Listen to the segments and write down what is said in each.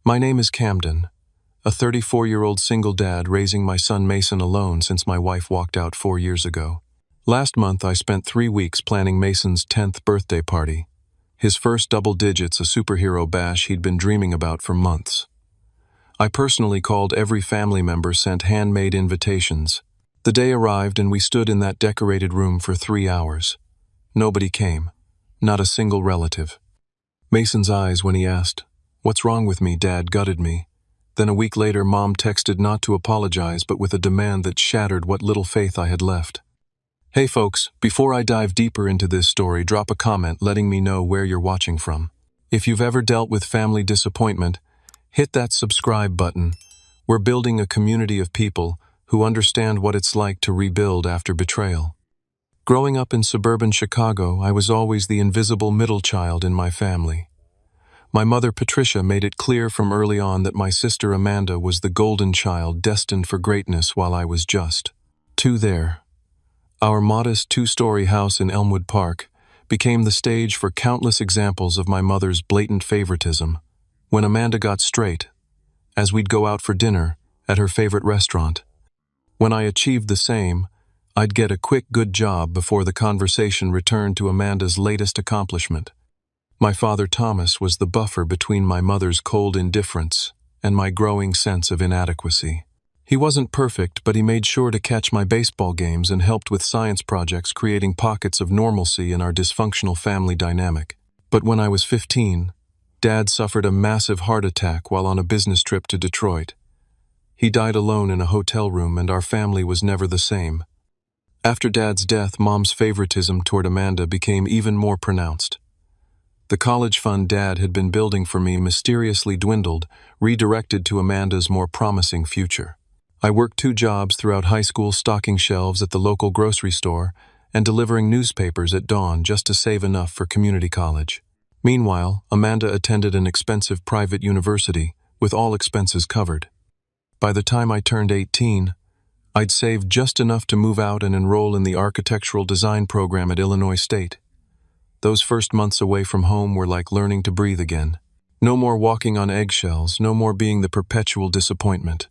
My name is Camden, a 34-year-old single dad raising my son Mason alone since my wife walked out 4 years ago. Last month, I spent 3 weeks planning Mason's 10th birthday party. His first double digits, a superhero bash he'd been dreaming about for months. I personally called every family member, sent handmade invitations. The day arrived and we stood in that decorated room for 3 hours. Nobody came, not a single relative. Mason's eyes when he asked, "What's wrong with me?" Dad gutted me. Then a week later, Mom texted not to apologize but with a demand that shattered what little faith I had left. Hey folks, before I dive deeper into this story, drop a comment letting me know where you're watching from. If you've ever dealt with family disappointment, hit that subscribe button. We're building a community of people who understand what it's like to rebuild after betrayal. Growing up in suburban Chicago, I was always the invisible middle child in my family. My mother, Patricia, made it clear from early on that my sister Amanda was the golden child destined for greatness while I was just two there. Our modest 2-story house in Elmwood Park became the stage for countless examples of my mother's blatant favoritism. When Amanda got straight, as we'd go out for dinner at her favorite restaurant. When I achieved the same, I'd get a quick good job before the conversation returned to Amanda's latest accomplishment. My father, Thomas, was the buffer between my mother's cold indifference and my growing sense of inadequacy. He wasn't perfect, but he made sure to catch my baseball games and helped with science projects, creating pockets of normalcy in our dysfunctional family dynamic. But when I was 15, Dad suffered a massive heart attack while on a business trip to Detroit. He died alone in a hotel room, and our family was never the same. After Dad's death, Mom's favoritism toward Amanda became even more pronounced. The college fund Dad had been building for me mysteriously dwindled, redirected to Amanda's more promising future. I worked 2 jobs throughout high school, stocking shelves at the local grocery store and delivering newspapers at dawn just to save enough for community college. Meanwhile, Amanda attended an expensive private university with all expenses covered. By the time I turned 18, I'd saved just enough to move out and enroll in the architectural design program at Illinois State. Those first months away from home were like learning to breathe again. No more walking on eggshells, no more being the perpetual disappointment.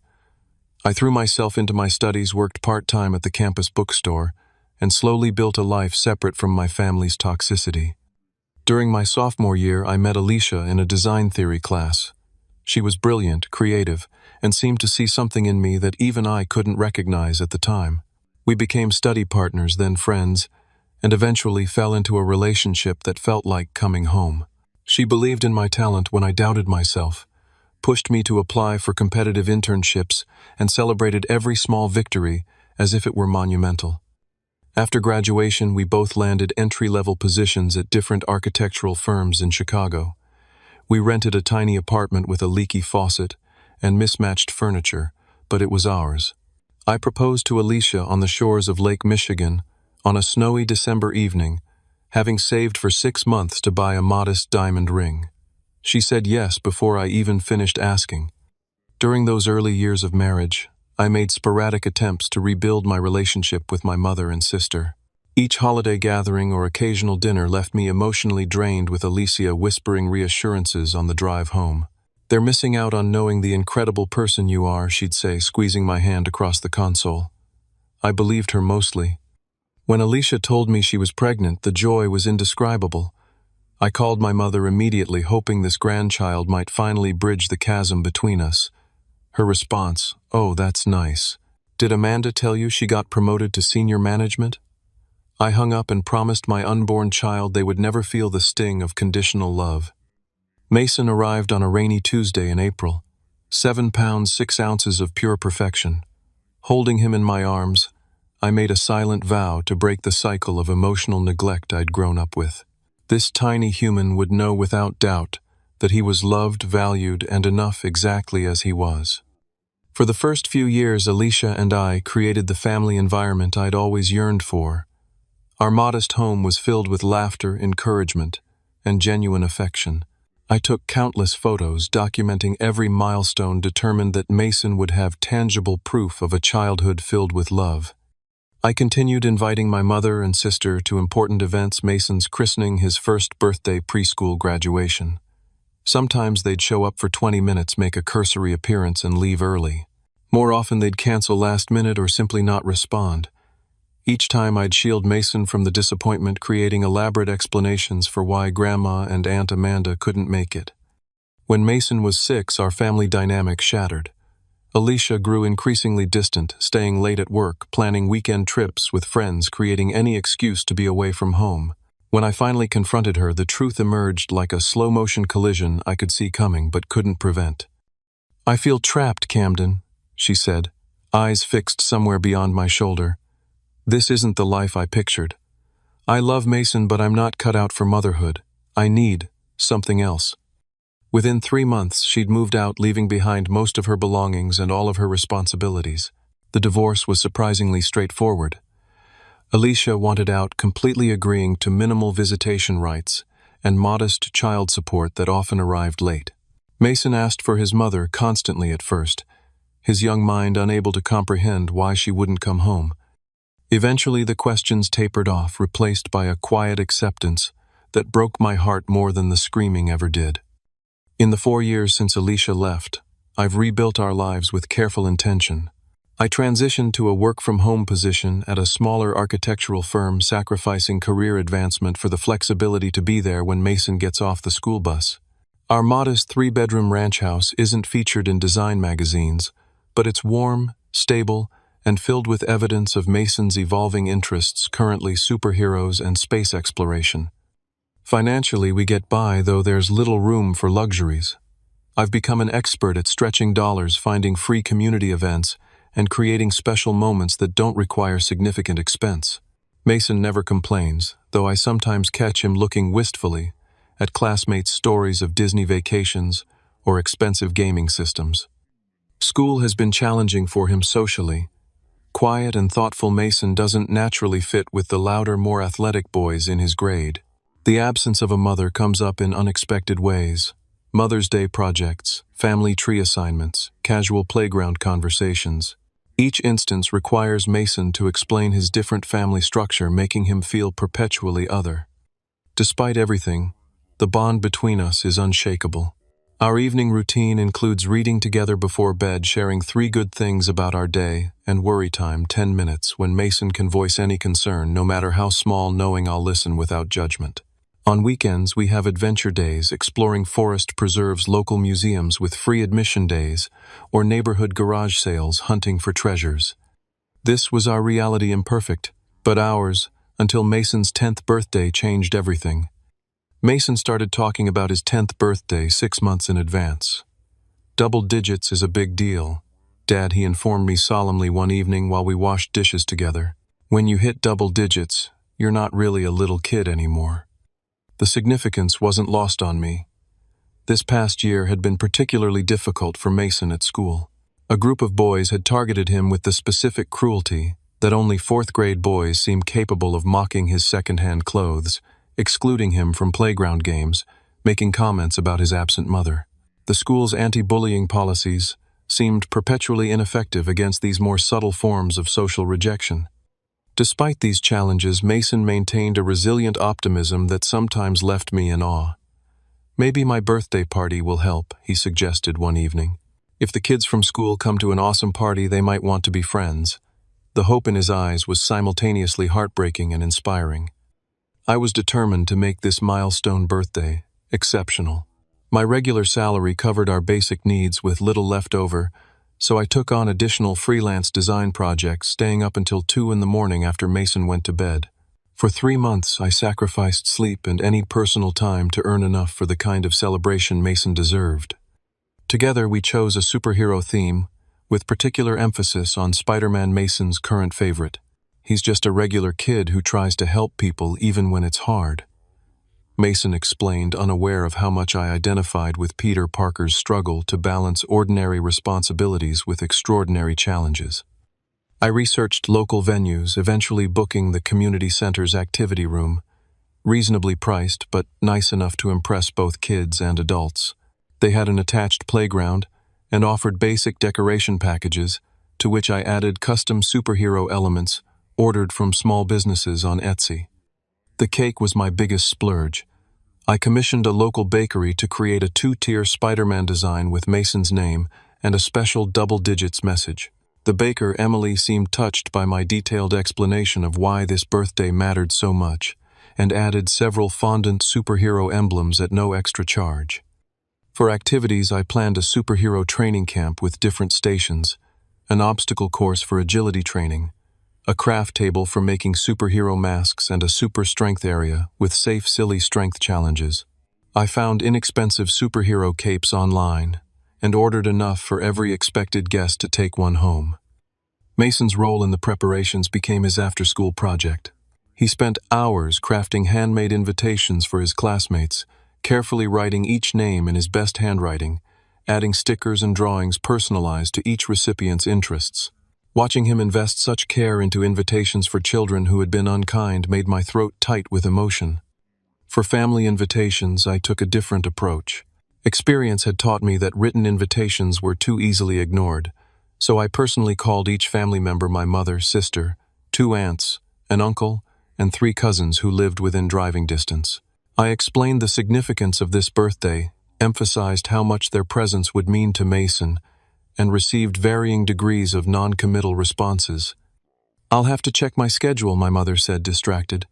I threw myself into my studies, worked part-time at the campus bookstore, and slowly built a life separate from my family's toxicity. During my sophomore year, I met Alicia in a design theory class. She was brilliant, creative, and seemed to see something in me that even I couldn't recognize at the time. We became study partners, then friends, and eventually fell into a relationship that felt like coming home. She believed in my talent when I doubted myself, pushed me to apply for competitive internships, and celebrated every small victory as if it were monumental. After graduation, we both landed entry-level positions at different architectural firms in Chicago. We rented a tiny apartment with a leaky faucet and mismatched furniture, but it was ours. I proposed to Alicia on the shores of Lake Michigan on a snowy December evening, having saved for 6 months to buy a modest diamond ring. She said yes before I even finished asking. During those early years of marriage, I made sporadic attempts to rebuild my relationship with my mother and sister. Each holiday gathering or occasional dinner left me emotionally drained, with Alicia whispering reassurances on the drive home. "They're missing out on knowing the incredible person you are," she'd say, squeezing my hand across the console. I believed her mostly. When Alicia told me she was pregnant, the joy was indescribable. I called my mother immediately, hoping this grandchild might finally bridge the chasm between us. Her response, "Oh, that's nice. Did Amanda tell you she got promoted to senior management?" I hung up and promised my unborn child they would never feel the sting of conditional love. Mason arrived on a rainy Tuesday in April. 7 pounds 6 ounces of pure perfection. Holding him in my arms, I made a silent vow to break the cycle of emotional neglect I'd grown up with. This tiny human would know without doubt that he was loved, valued, and enough exactly as he was. For the first few years, Alicia and I created the family environment I'd always yearned for. Our modest home was filled with laughter, encouragement, and genuine affection. I took countless photos documenting every milestone, determined that Mason would have tangible proof of a childhood filled with love. I continued inviting my mother and sister to important events: Mason's christening, his first birthday, preschool graduation. Sometimes they'd show up for 20 minutes, make a cursory appearance, and leave early. More often they'd cancel last minute or simply not respond. Each time I'd shield Mason from the disappointment, creating elaborate explanations for why Grandma and Aunt Amanda couldn't make it. When Mason was 6, our family dynamic shattered. Alicia grew increasingly distant, staying late at work, planning weekend trips with friends, creating any excuse to be away from home. When I finally confronted her, the truth emerged like a slow-motion collision I could see coming but couldn't prevent. "I feel trapped, Camden," she said, eyes fixed somewhere beyond my shoulder. "This isn't the life I pictured. I love Mason, but I'm not cut out for motherhood. I need something else." Within 3 months, she'd moved out, leaving behind most of her belongings and all of her responsibilities. The divorce was surprisingly straightforward. Alicia wanted out, completely agreeing to minimal visitation rights and modest child support that often arrived late. Mason asked for his mother constantly at first, his young mind unable to comprehend why she wouldn't come home. Eventually, the questions tapered off, replaced by a quiet acceptance that broke my heart more than the screaming ever did. In the 4 years since Alicia left, I've rebuilt our lives with careful intention. I transitioned to a work-from-home position at a smaller architectural firm, sacrificing career advancement for the flexibility to be there when Mason gets off the school bus. Our modest 3-bedroom ranch house isn't featured in design magazines, but it's warm, stable, and filled with evidence of Mason's evolving interests, currently superheroes and space exploration. Financially, we get by, though there's little room for luxuries. I've become an expert at stretching dollars, finding free community events, and creating special moments that don't require significant expense. Mason never complains, though I sometimes catch him looking wistfully at classmates' stories of Disney vacations or expensive gaming systems. School has been challenging for him socially. Quiet and thoughtful Mason doesn't naturally fit with the louder, more athletic boys in his grade. The absence of a mother comes up in unexpected ways. Mother's Day projects, family tree assignments, casual playground conversations. Each instance requires Mason to explain his different family structure, making him feel perpetually other. Despite everything, the bond between us is unshakable. Our evening routine includes reading together before bed, sharing 3 good things about our day, and worry time, 10 minutes, when Mason can voice any concern, no matter how small, knowing I'll listen without judgment. On weekends, we have adventure days, exploring forest preserves, local museums with free admission days, or neighborhood garage sales, hunting for treasures. This was our reality, imperfect, but ours, until Mason's 10th birthday changed everything. Mason started talking about his 10th birthday 6 months in advance. "Double digits is a big deal, Dad," he informed me solemnly one evening while we washed dishes together. "When you hit double digits, you're not really a little kid anymore." The significance wasn't lost on me. This past year had been particularly difficult for Mason at school. A group of boys had targeted him with the specific cruelty that only 4th-grade boys seem capable of, mocking his second-hand clothes, excluding him from playground games, making comments about his absent mother. The school's anti-bullying policies seemed perpetually ineffective against these more subtle forms of social rejection. Despite these challenges, Mason maintained a resilient optimism that sometimes left me in awe. "Maybe my birthday party will help," he suggested one evening. "If the kids from school come to an awesome party, they might want to be friends." The hope in his eyes was simultaneously heartbreaking and inspiring. I was determined to make this milestone birthday exceptional. My regular salary covered our basic needs with little left over, so I took on additional freelance design projects, staying up until 2 in the morning after Mason went to bed. For 3 months, I sacrificed sleep and any personal time to earn enough for the kind of celebration Mason deserved. Together, we chose a superhero theme, with particular emphasis on Spider-Man, Mason's current favorite. "He's just a regular kid who tries to help people even when it's hard," Mason explained, unaware of how much I identified with Peter Parker's struggle to balance ordinary responsibilities with extraordinary challenges. I researched local venues, eventually booking the community center's activity room, reasonably priced but nice enough to impress both kids and adults. They had an attached playground and offered basic decoration packages, to which I added custom superhero elements ordered from small businesses on Etsy. The cake was my biggest splurge. I commissioned a local bakery to create a two-tier Spider-Man design with Mason's name and a special double-digits message. The baker, Emily, seemed touched by my detailed explanation of why this birthday mattered so much, and added several fondant superhero emblems at no extra charge. For activities, I planned a superhero training camp with different stations, an obstacle course for agility training, a craft table for making superhero masks, and a super strength area with safe, silly strength challenges. I found inexpensive superhero capes online and ordered enough for every expected guest to take one home. Mason's role in the preparations became his after-school project. He spent hours crafting handmade invitations for his classmates, carefully writing each name in his best handwriting, adding stickers and drawings personalized to each recipient's interests. Watching him invest such care into invitations for children who had been unkind made my throat tight with emotion. For family invitations, I took a different approach. Experience had taught me that written invitations were too easily ignored, so I personally called each family member my mother, sister, 2 aunts, an uncle, and 3 cousins who lived within driving distance. I explained the significance of this birthday, emphasized how much their presence would mean to Mason, and received varying degrees of non-committal responses. "I'll have to check my schedule," my mother said, distracted.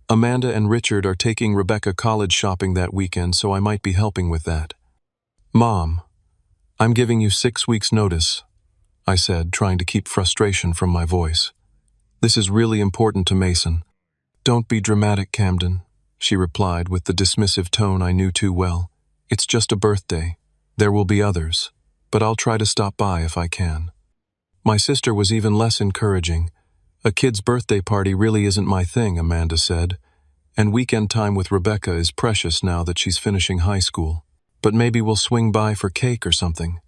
"Amanda and Richard are taking Rebecca college shopping that weekend, so I might be helping with that." "Mom, I'm giving you 6 weeks' notice," I said, trying to keep frustration from my voice. "This is really important to Mason." "Don't be dramatic, Camden," she replied with the dismissive tone I knew too well. "It's just a birthday. There will be others, but I'll try to stop by if I can." My sister was even less encouraging. "A kid's birthday party really isn't my thing," Amanda said, "and weekend time with Rebecca is precious now that she's finishing high school. But maybe we'll swing by for cake or something."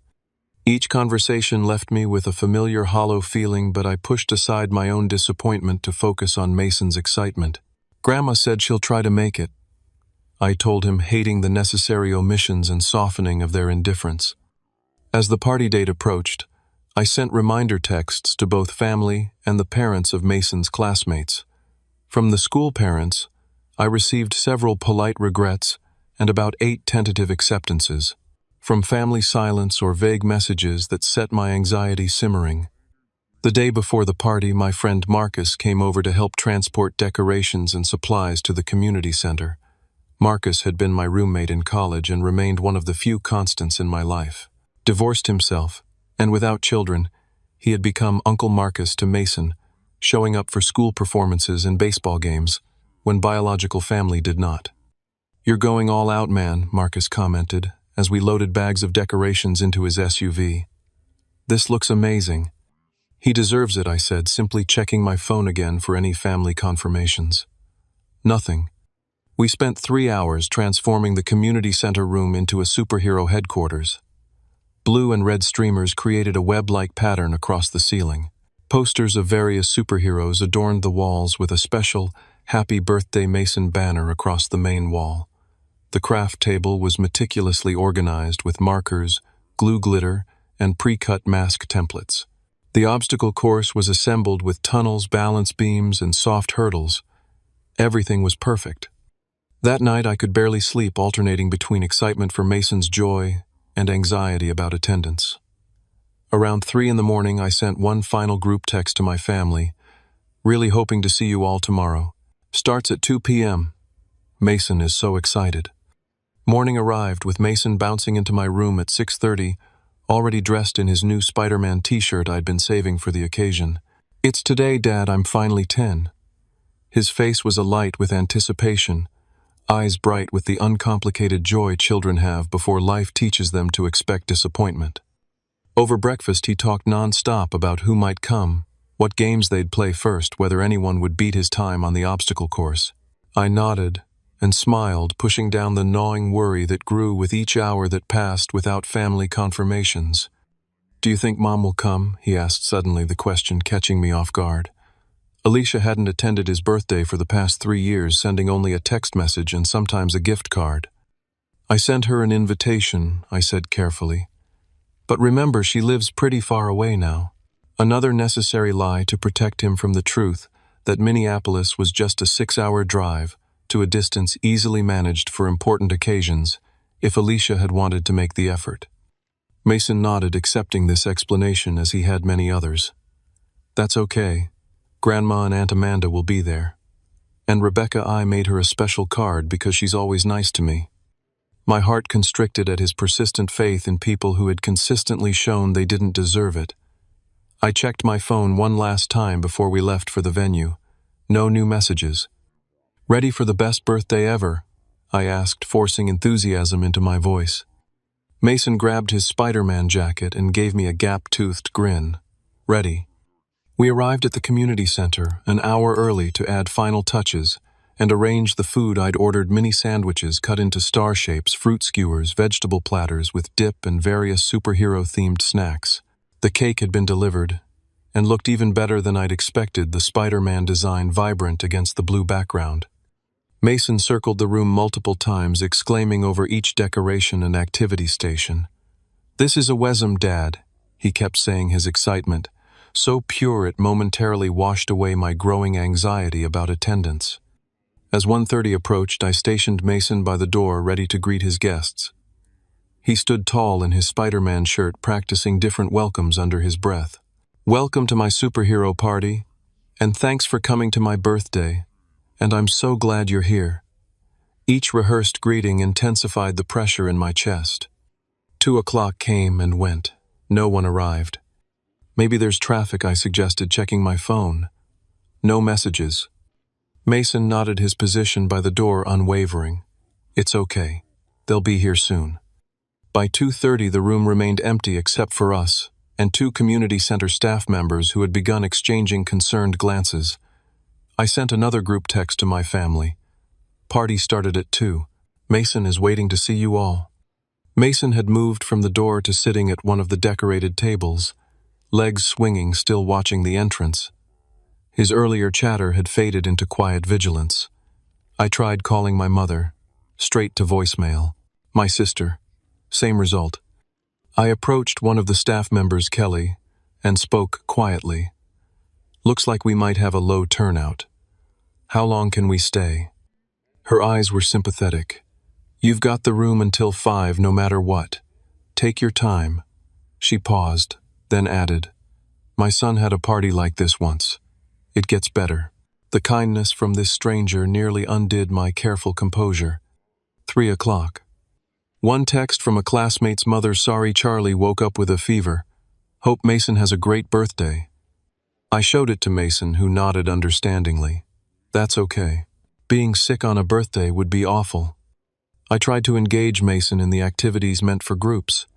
Each conversation left me with a familiar hollow feeling, but I pushed aside my own disappointment to focus on Mason's excitement. "Grandma said she'll try to make it," I told him, hating the necessary omissions and softening of their indifference. As the party date approached, I sent reminder texts to both family and the parents of Mason's classmates. From the school parents, I received several polite regrets and about 8 tentative acceptances. From family, silence or vague messages that set my anxiety simmering. The day before the party, my friend Marcus came over to help transport decorations and supplies to the community center. Marcus had been my roommate in college and remained one of the few constants in my life. Divorced himself, and without children, he had become Uncle Marcus to Mason, showing up for school performances and baseball games when biological family did not. "You're going all out, man," Marcus commented, as we loaded bags of decorations into his SUV. "This looks amazing." "He deserves it," I said, simply checking my phone again for any family confirmations. Nothing. We spent 3 hours transforming the community center room into a superhero headquarters. Blue and red streamers created a web-like pattern across the ceiling. Posters of various superheroes adorned the walls with a special "Happy Birthday Mason" banner across the main wall. The craft table was meticulously organized with markers, glue glitter, and pre-cut mask templates. The obstacle course was assembled with tunnels, balance beams, and soft hurdles. Everything was perfect. That night I could barely sleep, alternating between excitement for Mason's joy and anxiety about attendance. Around 3 in the morning, I sent one final group text to my family, "Really hoping to see you all tomorrow. Starts at 2 p.m. Mason is so excited." Morning arrived with Mason bouncing into my room at 6:30, already dressed in his new Spider-Man t-shirt I'd been saving for the occasion. "It's today, Dad, I'm finally 10. His face was alight with anticipation, eyes bright with the uncomplicated joy children have before life teaches them to expect disappointment. Over breakfast, he talked non-stop about who might come, what games they'd play first, whether anyone would beat his time on the obstacle course. I nodded and smiled, pushing down the gnawing worry that grew with each hour that passed without family confirmations. "Do you think Mom will come?" he asked suddenly, the question catching me off guard. Alicia hadn't attended his birthday for the past 3 years, sending only a text message and sometimes a gift card. "I sent her an invitation," I said carefully. "But remember, she lives pretty far away now." Another necessary lie to protect him from the truth that Minneapolis was just a 6-hour drive, to a distance easily managed for important occasions if Alicia had wanted to make the effort. Mason nodded, accepting this explanation as he had many others. That's okay. Grandma and Aunt Amanda will be there. And Rebecca, I made her a special card because she's always nice to me. My heart constricted at his persistent faith in people who had consistently shown they didn't deserve it. I checked my phone one last time before we left for the venue. No new messages. Ready for the best birthday ever? I asked, forcing enthusiasm into my voice. Mason grabbed his Spider-Man jacket and gave me a gap-toothed grin. Ready. We arrived at the community center an hour early to add final touches and arrange the food. I'd ordered mini sandwiches cut into star shapes, fruit skewers, vegetable platters with dip, and various superhero-themed snacks. The cake had been delivered and looked even better than I'd expected, the Spider-Man design vibrant against the blue background. Mason circled the room multiple times, exclaiming over each decoration and activity station. "This is a Wesm, Dad," he kept saying, his excitement so pure it momentarily washed away my growing anxiety about attendance. As 1:30 approached, I stationed Mason by the door, ready to greet his guests. He stood tall in his Spider-Man shirt, practicing different welcomes under his breath. "Welcome to my superhero party, and thanks for coming to my birthday, and I'm so glad you're here." Each rehearsed greeting intensified the pressure in my chest. 2 o'clock came and went. No one arrived. "Maybe there's traffic," I suggested, checking my phone. No messages. Mason nodded, his position by the door unwavering. "It's okay. They'll be here soon." By 2:30, the room remained empty except for us and 2 community center staff members who had begun exchanging concerned glances. I sent another group text to my family. "Party started at 2. Mason is waiting to see you all." Mason had moved from the door to sitting at one of the decorated tables, legs swinging, still watching the entrance. His earlier chatter had faded into quiet vigilance. I tried calling my mother, straight to voicemail. My sister, same result. I approached one of the staff members, Kelly, and spoke quietly. "Looks like we might have a low turnout. How long can we stay?" Her eyes were sympathetic. "You've got the room until 5, no matter what. Take your time." She paused, then added, "My son had a party like this once. It gets better." The kindness from this stranger nearly undid my careful composure. 3 o'clock. One text from a classmate's mother: "Sorry, Charlie woke up with a fever. Hope Mason has a great birthday." I showed it to Mason, who nodded understandingly. "That's okay. Being sick on a birthday would be awful." I tried to engage Mason in the activities meant for groups.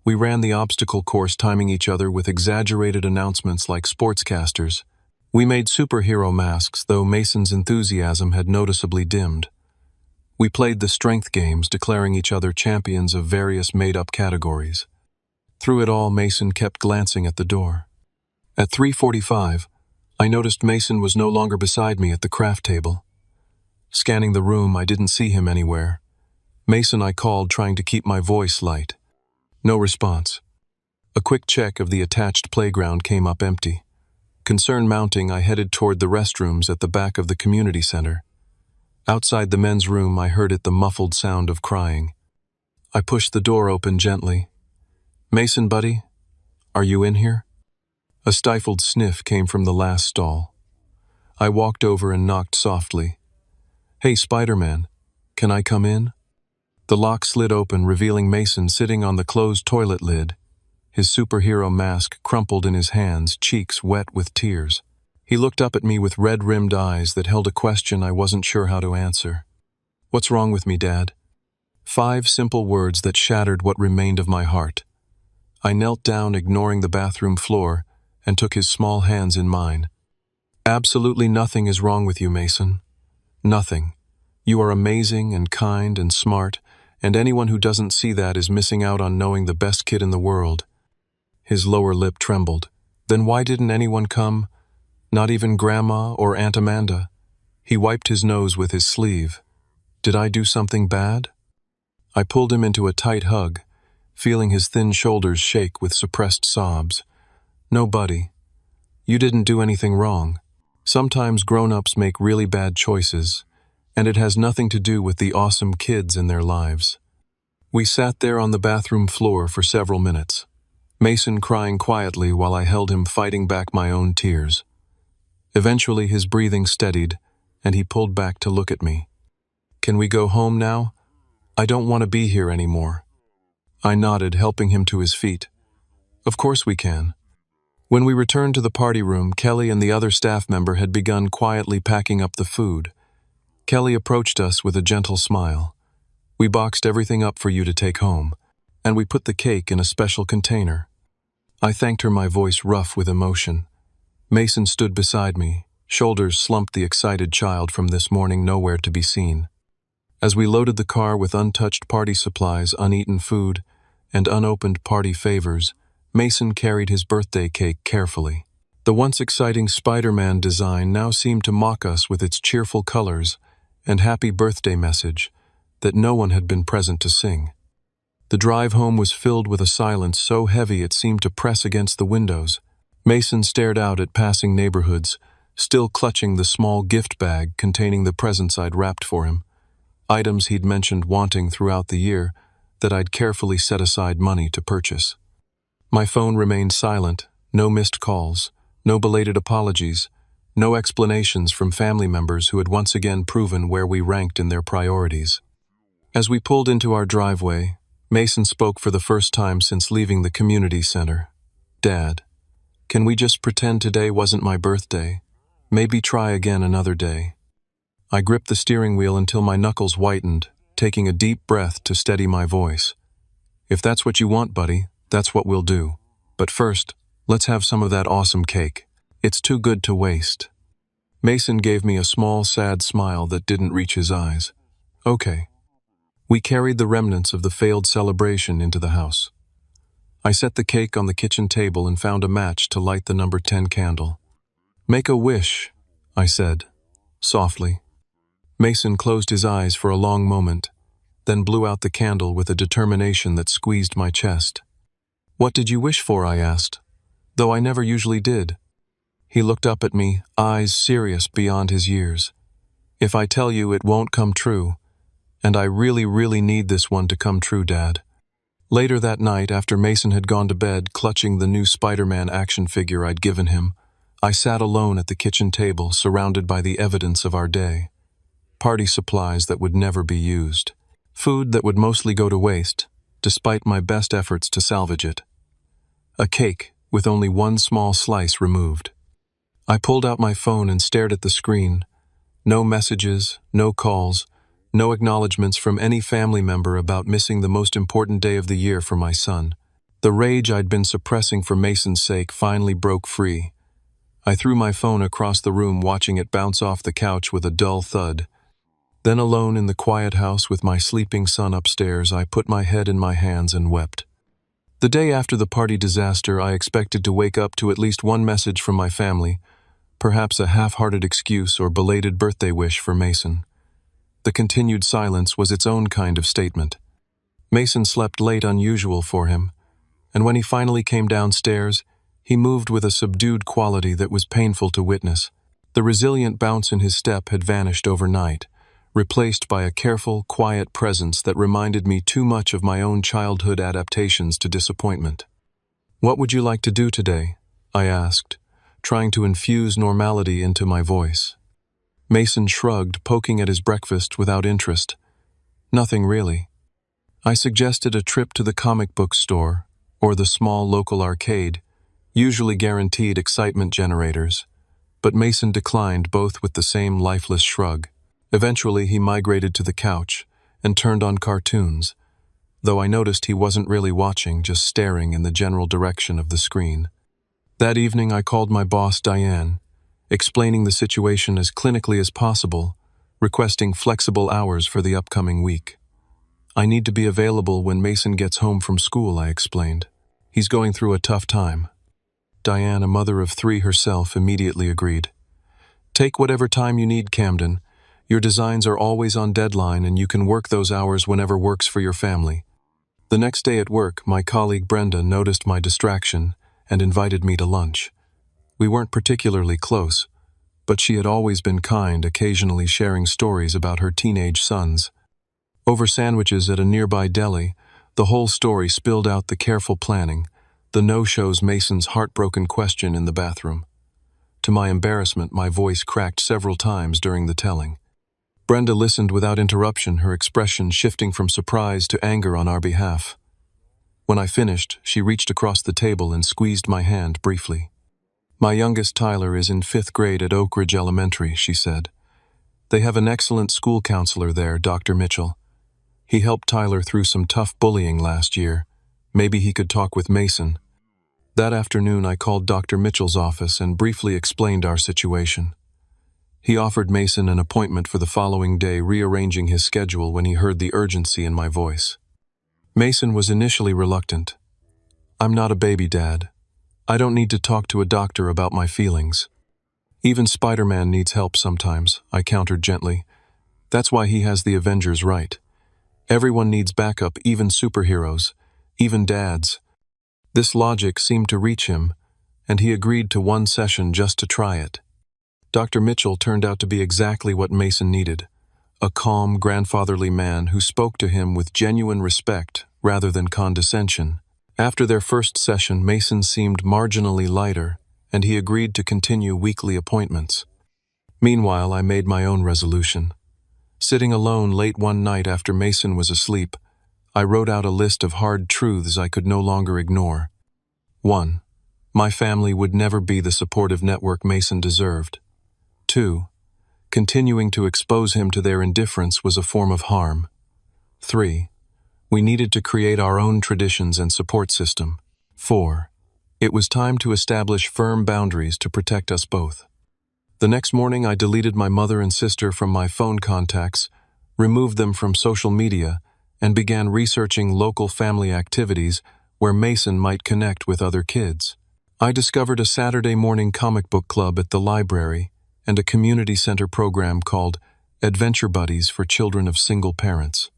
We ran the obstacle course, timing each other with exaggerated announcements like sportscasters. We made superhero masks, though Mason's enthusiasm had noticeably dimmed. We played the strength games, declaring each other champions of various made-up categories. Through it all, Mason kept glancing at the door. At 3:45, I noticed Mason was no longer beside me at the craft table. Scanning the room, I didn't see him anywhere. Mason, I called, trying to keep my voice light. No response. A quick check of the attached playground came up empty. Concern mounting, I headed toward the restrooms at the back of the community center. Outside the men's room, I heard the muffled sound of crying. I pushed the door open gently. "Mason, buddy, are you in here?" A stifled sniff came from the last stall. I walked over and knocked softly. "Hey, Spider-Man, can I come in?" The lock slid open, revealing Mason sitting on the closed toilet lid, his superhero mask crumpled in his hands, cheeks wet with tears. He looked up at me with red-rimmed eyes that held a question I wasn't sure how to answer. "What's wrong with me, Dad?" 5 simple words that shattered what remained of my heart. I knelt down, ignoring the bathroom floor, and took his small hands in mine. "Absolutely nothing is wrong with you, Mason. Nothing. You are amazing and kind and smart, and anyone who doesn't see that is missing out on knowing the best kid in the world." His lower lip trembled. "Then why didn't anyone come? Not even Grandma or Aunt Amanda?" He wiped his nose with his sleeve. "Did I do something bad?" I pulled him into a tight hug, feeling his thin shoulders shake with suppressed sobs. "No, buddy. You didn't do anything wrong. Sometimes grown-ups make really bad choices, And it has nothing to do with the awesome kids in their lives. We sat there on the bathroom floor for several minutes, Mason crying quietly while I held him fighting back my own tears. Eventually his breathing steadied, and he pulled back to look at me. "Can we go home now? I don't want to be here anymore." I nodded, helping him to his feet. "Of course we can." When we returned to the party room, Kelly and the other staff member had begun quietly packing up the food. Kelly approached us with a gentle smile. "We boxed everything up for you to take home, and we put the cake in a special container." I thanked her, my voice rough with emotion. Mason stood beside me, shoulders slumped, the excited child from this morning nowhere to be seen. As we loaded the car with untouched party supplies, uneaten food, and unopened party favors, Mason carried his birthday cake carefully. The once exciting Spider-Man design now seemed to mock us with its cheerful colors and happy birthday message that no one had been present to sing. The drive home was filled with a silence so heavy it seemed to press against the windows. Mason stared out at passing neighborhoods, still clutching the small gift bag containing the presents I'd wrapped for him, items he'd mentioned wanting throughout the year that I'd carefully set aside money to purchase. My phone remained silent, no missed calls, no belated apologies, no explanations from family members who had once again proven where we ranked in their priorities. As we pulled into our driveway, Mason spoke for the first time since leaving the community center. "Dad, can we just pretend today wasn't my birthday? Maybe try again another day." I gripped the steering wheel until my knuckles whitened, taking a deep breath to steady my voice. "If that's what you want, buddy, that's what we'll do. But first, let's have some of that awesome cake. It's too good to waste." Mason gave me a small, sad smile that didn't reach his eyes. "Okay." We carried the remnants of the failed celebration into the house. I set the cake on the kitchen table and found a match to light the number 10 candle. "Make a wish," I said, softly. Mason closed his eyes for a long moment, then blew out the candle with a determination that squeezed my chest. "What did you wish for?" I asked, though I never usually did. He looked up at me, eyes serious beyond his years. "If I tell you, it won't come true. And I really, really need this one to come true, Dad." Later that night, after Mason had gone to bed, clutching the new Spider-Man action figure I'd given him, I sat alone at the kitchen table, surrounded by the evidence of our day. Party supplies that would never be used. Food that would mostly go to waste, despite my best efforts to salvage it. A cake with only one small slice removed. I pulled out my phone and stared at the screen. No messages, no calls, no acknowledgments from any family member about missing the most important day of the year for my son. The rage I'd been suppressing for Mason's sake finally broke free. I threw my phone across the room, watching it bounce off the couch with a dull thud. Then, alone in the quiet house with my sleeping son upstairs, I put my head in my hands and wept. The day after the party disaster, I expected to wake up to at least one message from my family, perhaps a half-hearted excuse or belated birthday wish for Mason. The continued silence was its own kind of statement. Mason slept late, unusual for him, and when he finally came downstairs, he moved with a subdued quality that was painful to witness. The resilient bounce in his step had vanished overnight, replaced by a careful, quiet presence that reminded me too much of my own childhood adaptations to disappointment. "What would you like to do today?" I asked, trying to infuse normality into my voice. Mason shrugged, poking at his breakfast without interest. "Nothing really." I suggested a trip to the comic book store or the small local arcade, usually guaranteed excitement generators, but Mason declined, both with the same lifeless shrug. Eventually, he migrated to the couch and turned on cartoons, though I noticed he wasn't really watching, just staring in the general direction of the screen. That evening, I called my boss, Diane, explaining the situation as clinically as possible, requesting flexible hours for the upcoming week. "I need to be available when Mason gets home from school," I explained. "He's going through a tough time." Diane, a mother of 3 herself, immediately agreed. "Take whatever time you need, Camden. Your designs are always on deadline, and you can work those hours whenever works for your family." The next day at work, my colleague Brenda noticed my distraction and invited me to lunch. We weren't particularly close, but she had always been kind, occasionally sharing stories about her teenage sons. Over sandwiches at a nearby deli, the whole story spilled out: the careful planning, the no-shows, Mason's heartbroken question in the bathroom. To my embarrassment, my voice cracked several times during the telling. Brenda listened without interruption, her expression shifting from surprise to anger on our behalf. When I finished, she reached across the table and squeezed my hand briefly. "My youngest, Tyler, is in 5th grade at Oak Ridge Elementary," she said. "They have an excellent school counselor there, Dr. Mitchell. He helped Tyler through some tough bullying last year. Maybe he could talk with Mason." That afternoon, I called Dr. Mitchell's office and briefly explained our situation. He offered Mason an appointment for the following day, rearranging his schedule when he heard the urgency in my voice. Mason was initially reluctant. "I'm not a baby, Dad. I don't need to talk to a doctor about my feelings. Even Spider-Man needs help sometimes," I countered gently. "That's why he has the Avengers, right? Everyone needs backup, even superheroes, even dads." This logic seemed to reach him, and he agreed to one session just to try it. Dr. Mitchell turned out to be exactly what Mason needed: a calm, grandfatherly man who spoke to him with genuine respect rather than condescension. After their first session, Mason seemed marginally lighter, and he agreed to continue weekly appointments. Meanwhile, I made my own resolution. Sitting alone late one night after Mason was asleep, I wrote out a list of hard truths I could no longer ignore. 1. My family would never be the supportive network Mason deserved. 2. Continuing to expose him to their indifference was a form of harm. 3. We needed to create our own traditions and support system. 4. It was time to establish firm boundaries to protect us both. The next morning, I deleted my mother and sister from my phone contacts, removed them from social media, and began researching local family activities where Mason might connect with other kids. I discovered a Saturday morning comic book club at the library and a community center program called Adventure Buddies for children of single parents.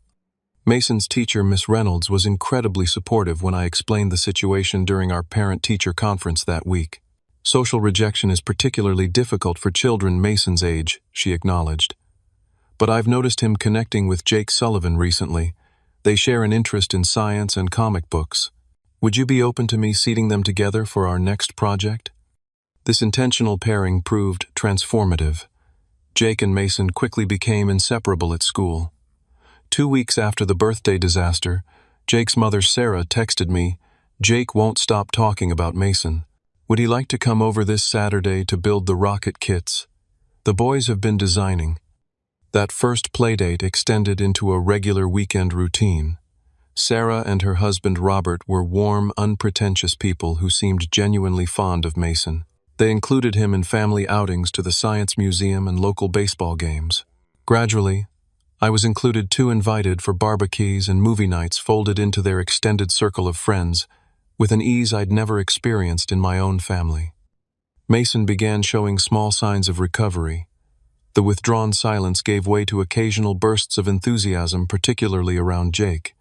Mason's teacher, Miss Reynolds, was incredibly supportive when I explained the situation during our parent-teacher conference that week. "Social rejection is particularly difficult for children Mason's age," she acknowledged. "But I've noticed him connecting with Jake Sullivan recently. They share an interest in science and comic books. Would you be open to me seating them together for our next project?" This intentional pairing proved transformative. Jake and Mason quickly became inseparable at school. 2 weeks after the birthday disaster, Jake's mother, Sarah, texted me, "Jake won't stop talking about Mason. Would he like to come over this Saturday to build the rocket kits? The boys have been designing." That first playdate extended into a regular weekend routine. Sarah and her husband Robert were warm, unpretentious people who seemed genuinely fond of Mason. They included him in family outings to the Science Museum and local baseball games. Gradually, I was included too, invited for barbecues and movie nights folded into their extended circle of friends, with an ease I'd never experienced in my own family. Mason began showing small signs of recovery. The withdrawn silence gave way to occasional bursts of enthusiasm, particularly around Jake.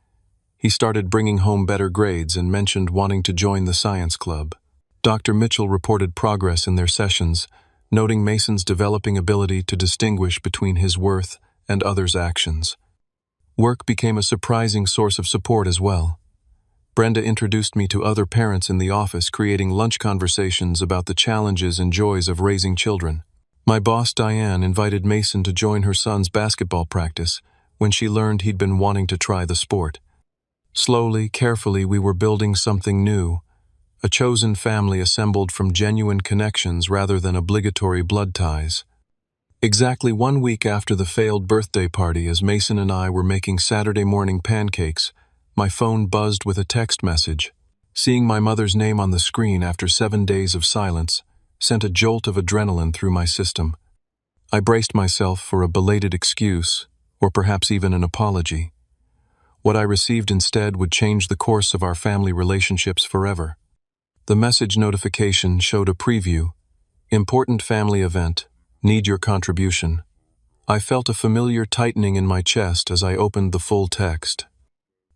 He started bringing home better grades and mentioned wanting to join the science club. Dr. Mitchell reported progress in their sessions, noting Mason's developing ability to distinguish between his worth and others' actions. Work became a surprising source of support as well. Brenda introduced me to other parents in the office, creating lunch conversations about the challenges and joys of raising children. My boss, Diane, invited Mason to join her son's basketball practice when she learned he'd been wanting to try the sport. Slowly, carefully, we were building something new, a chosen family assembled from genuine connections rather than obligatory blood ties. Exactly 1 week after the failed birthday party, as Mason and I were making Saturday morning pancakes, my phone buzzed with a text message. Seeing my mother's name on the screen after 7 days of silence sent a jolt of adrenaline through my system. I braced myself for a belated excuse, or perhaps even an apology. What I received instead would change the course of our family relationships forever. The message notification showed a preview. "Important family event. Need your contribution." I felt a familiar tightening in my chest as I opened the full text.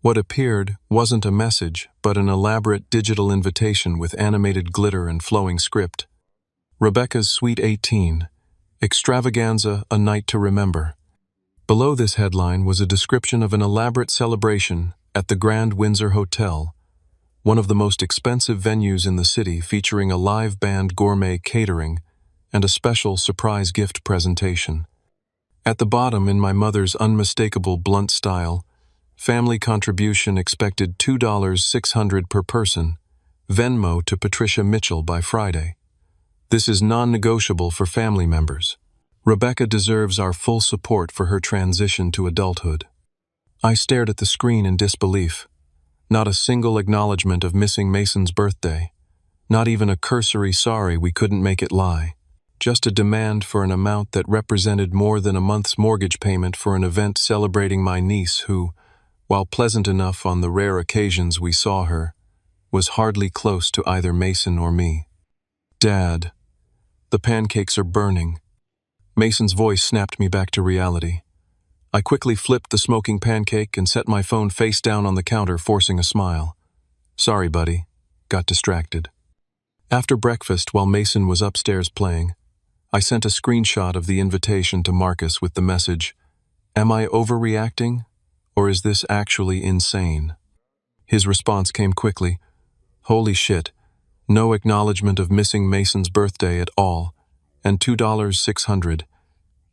What appeared wasn't a message, but an elaborate digital invitation with animated glitter and flowing script. "Rebecca's Sweet 18. Extravaganza, a night to remember. Below this headline was a description of an elaborate celebration at the Grand Windsor Hotel, one of the most expensive venues in the city, featuring a live band, gourmet catering, and a special surprise gift presentation. At the bottom, in my mother's unmistakable blunt style, family contribution expected $2,600 per person, Venmo to Patricia Mitchell by Friday. This is non-negotiable for family members. Rebecca deserves our full support for her transition to adulthood. I stared at the screen in disbelief. Not a single acknowledgement of missing Mason's birthday. Not even a cursory sorry we couldn't make it lie. Just a demand for an amount that represented more than a month's mortgage payment for an event celebrating my niece who, while pleasant enough on the rare occasions we saw her, was hardly close to either Mason or me. "Dad, the pancakes are burning." Mason's voice snapped me back to reality. I quickly flipped the smoking pancake and set my phone face down on the counter, forcing a smile. "Sorry, buddy." Got distracted. After breakfast, while Mason was upstairs playing, I sent a screenshot of the invitation to Marcus with the message, "Am I overreacting, or is this actually insane?" His response came quickly. "Holy shit, no acknowledgement of missing Mason's birthday at all, and $2,600.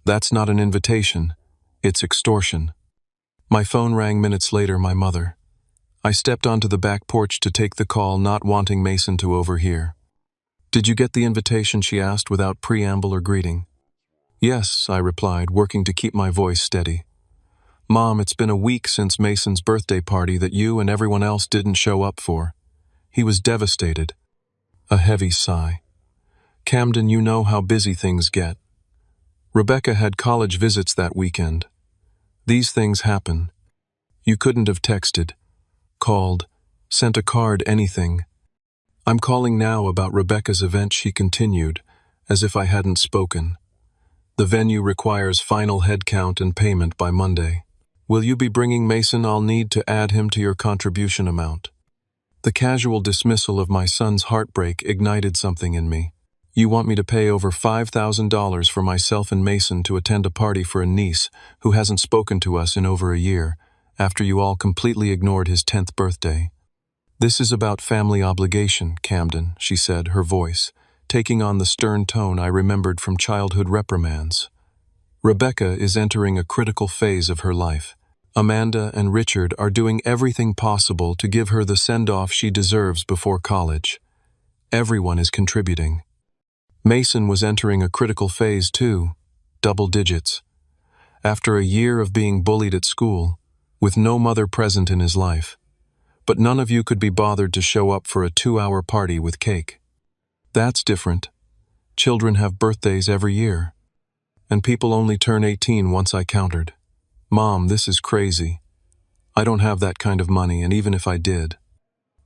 That's not an invitation, it's extortion." My phone rang minutes later, my mother. I stepped onto the back porch to take the call, not wanting Mason to overhear. "Did you get the invitation?" she asked without preamble or greeting. "Yes," I replied, working to keep my voice steady. "Mom, it's been a week since Mason's birthday party that you and everyone else didn't show up for. He was devastated." A heavy sigh. "Camden, you know how busy things get. Rebecca had college visits that weekend. These things happen. You couldn't have texted, called, sent a card, anything. I'm calling now about Rebecca's event," she continued, as if I hadn't spoken. "The venue requires final head count and payment by Monday. Will you be bringing Mason? I'll need to add him to your contribution amount." The casual dismissal of my son's heartbreak ignited something in me. "You want me to pay over $5,000 for myself and Mason to attend a party for a niece who hasn't spoken to us in over a year, after you all completely ignored his 10th birthday? This is about family obligation, Camden," she said, her voice taking on the stern tone I remembered from childhood reprimands. "Rebecca is entering a critical phase of her life. Amanda and Richard are doing everything possible to give her the send-off she deserves before college. Everyone is contributing. Mason was entering a critical phase too, double digits. After a year of being bullied at school, with no mother present in his life. But none of you could be bothered to show up for a 2-hour party with cake. That's different. Children have birthdays every year. And people only turn 18 once, I countered. Mom, this is crazy. I don't have that kind of money, and even if I did."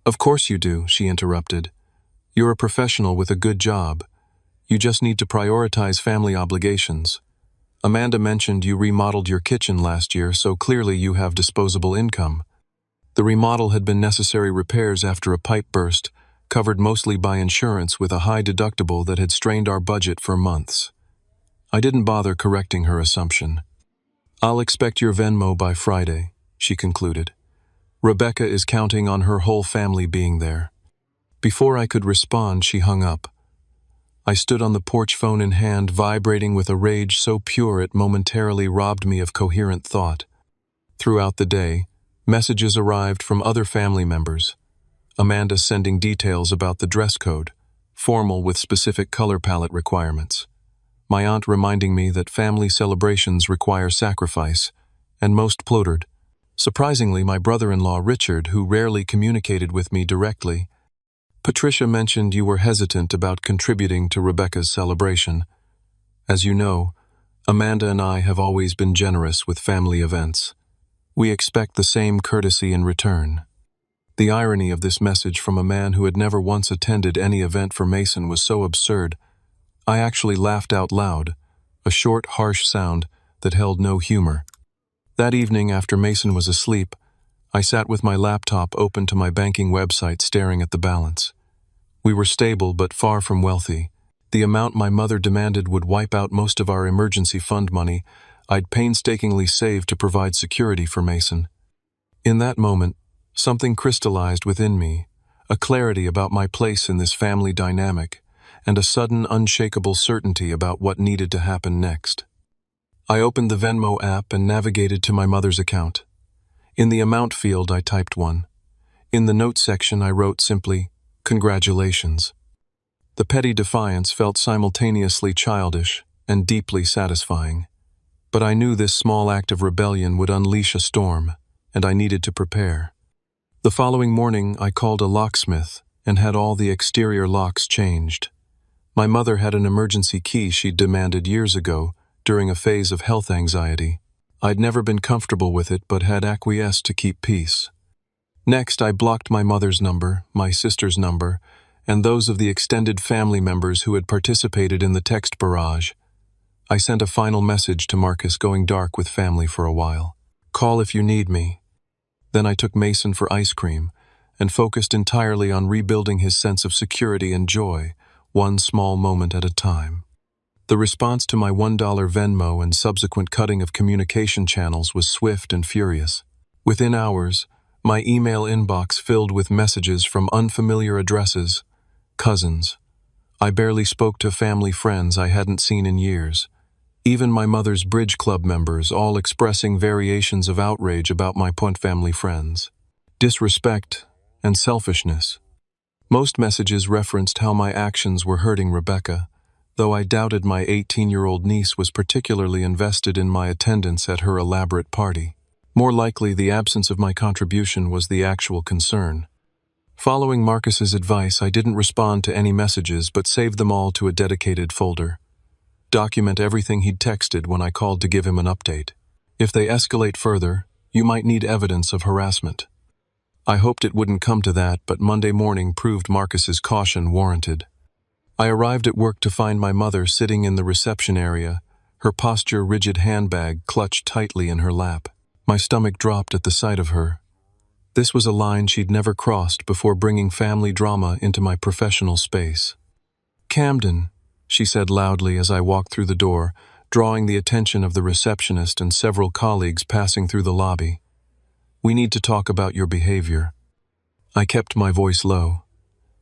"Of course you do," she interrupted. "You're a professional with a good job. You just need to prioritize family obligations. Amanda mentioned you remodeled your kitchen last year, so clearly you have disposable income. The remodel had been necessary repairs after a pipe burst, covered mostly by insurance with a high deductible that had strained our budget for months." I didn't bother correcting her assumption. "I'll expect your Venmo by Friday," she concluded. "Rebecca is counting on her whole family being there." Before I could respond, she hung up. I stood on the porch, phone in hand, vibrating with a rage so pure it momentarily robbed me of coherent thought. Throughout the day, messages arrived from other family members. Amanda sending details about the dress code, formal with specific color palette requirements. My aunt reminding me that family celebrations require sacrifice, and most plotted. Surprisingly, my brother-in-law Richard, who rarely communicated with me directly. "Patricia mentioned you were hesitant about contributing to Rebecca's celebration. As you know, Amanda and I have always been generous with family events. We expect the same courtesy in return." The irony of this message from a man who had never once attended any event for Mason was so absurd, I actually laughed out loud, a short, harsh sound that held no humor. That evening, after Mason was asleep, I sat with my laptop open to my banking website, staring at the balance. We were stable but far from wealthy, The amount my mother demanded would wipe out most of our emergency fund money I'd painstakingly saved to provide security for Mason. In that moment, something crystallized within me, a clarity about my place in this family dynamic, and a sudden, unshakable certainty about what needed to happen next. I opened the Venmo app and navigated to my mother's account. In the amount field, I typed 1. In the note section, I wrote simply, "Congratulations." The petty defiance felt simultaneously childish and deeply satisfying. But I knew this small act of rebellion would unleash a storm, and I needed to prepare. The following morning, I called a locksmith and had all the exterior locks changed. My mother had an emergency key she'd demanded years ago during a phase of health anxiety. I'd never been comfortable with it but had acquiesced to keep peace. Next, I blocked my mother's number, my sister's number, and those of the extended family members who had participated in the text barrage. I sent a final message to Marcus going dark with family for a while. "Call if you need me." Then I took Mason for ice cream and focused entirely on rebuilding his sense of security and joy, one small moment at a time. The response to my $1 Venmo and subsequent cutting of communication channels was swift and furious. Within hours, my email inbox filled with messages from unfamiliar addresses, cousins. I barely spoke to family friends I hadn't seen in years. Even my mother's bridge club members, all expressing variations of outrage about my Point family friends. Disrespect and selfishness. Most messages referenced how my actions were hurting Rebecca, though I doubted my 18-year-old niece was particularly invested in my attendance at her elaborate party. More likely, the absence of my contribution was the actual concern. Following Marcus's advice, I didn't respond to any messages but saved them all to a dedicated folder. Document everything he'd texted when I called to give him an update. If they escalate further, you might need evidence of harassment. I hoped it wouldn't come to that, but Monday morning proved Marcus's caution warranted. I arrived at work to find my mother sitting in the reception area, her posture rigid, handbag clutched tightly in her lap. My stomach dropped at the sight of her. This was a line she'd never crossed before bringing family drama into my professional space. "Camden," she said loudly as I walked through the door, drawing the attention of the receptionist and several colleagues passing through the lobby. "We need to talk about your behavior." I kept my voice low.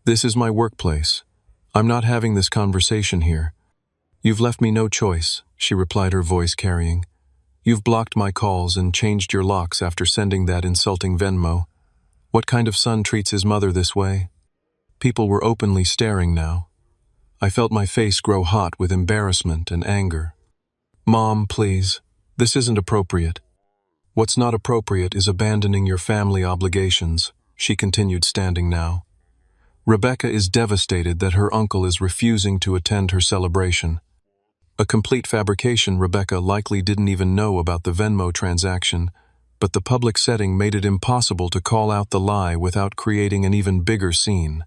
"This is my workplace. I'm not having this conversation here." "You've left me no choice," she replied, her voice carrying. "You've blocked my calls and changed your locks after sending that insulting Venmo. What kind of son treats his mother this way?" People were openly staring now. I felt my face grow hot with embarrassment and anger. "Mom, please. This isn't appropriate." "What's not appropriate is abandoning your family obligations," she continued, standing now. "Rebecca is devastated that her uncle is refusing to attend her celebration." A complete fabrication. Rebecca likely didn't even know about the Venmo transaction, but the public setting made it impossible to call out the lie without creating an even bigger scene.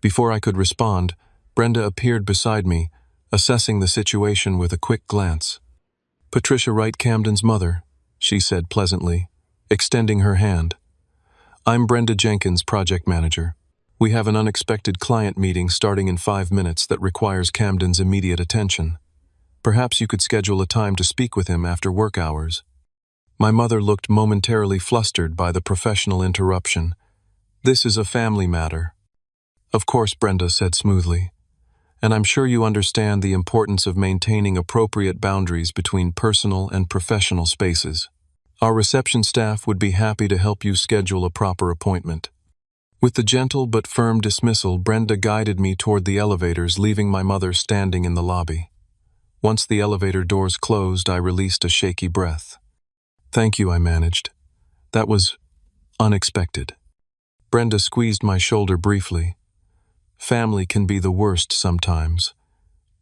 Before I could respond, Brenda appeared beside me, assessing the situation with a quick glance. "Patricia Wright, Camden's mother," she said pleasantly, extending her hand. "I'm Brenda Jenkins, project manager. We have an unexpected client meeting starting in 5 minutes that requires Camden's immediate attention. Perhaps you could schedule a time to speak with him after work hours." My mother looked momentarily flustered by the professional interruption. "This is a family matter." "Of course," Brenda said smoothly. "And I'm sure you understand the importance of maintaining appropriate boundaries between personal and professional spaces. Our reception staff would be happy to help you schedule a proper appointment." With the gentle but firm dismissal, Brenda guided me toward the elevators, leaving my mother standing in the lobby. Once the elevator doors closed, I released a shaky breath. "Thank you," I managed. "That was unexpected." Brenda squeezed my shoulder briefly. "Family can be the worst sometimes.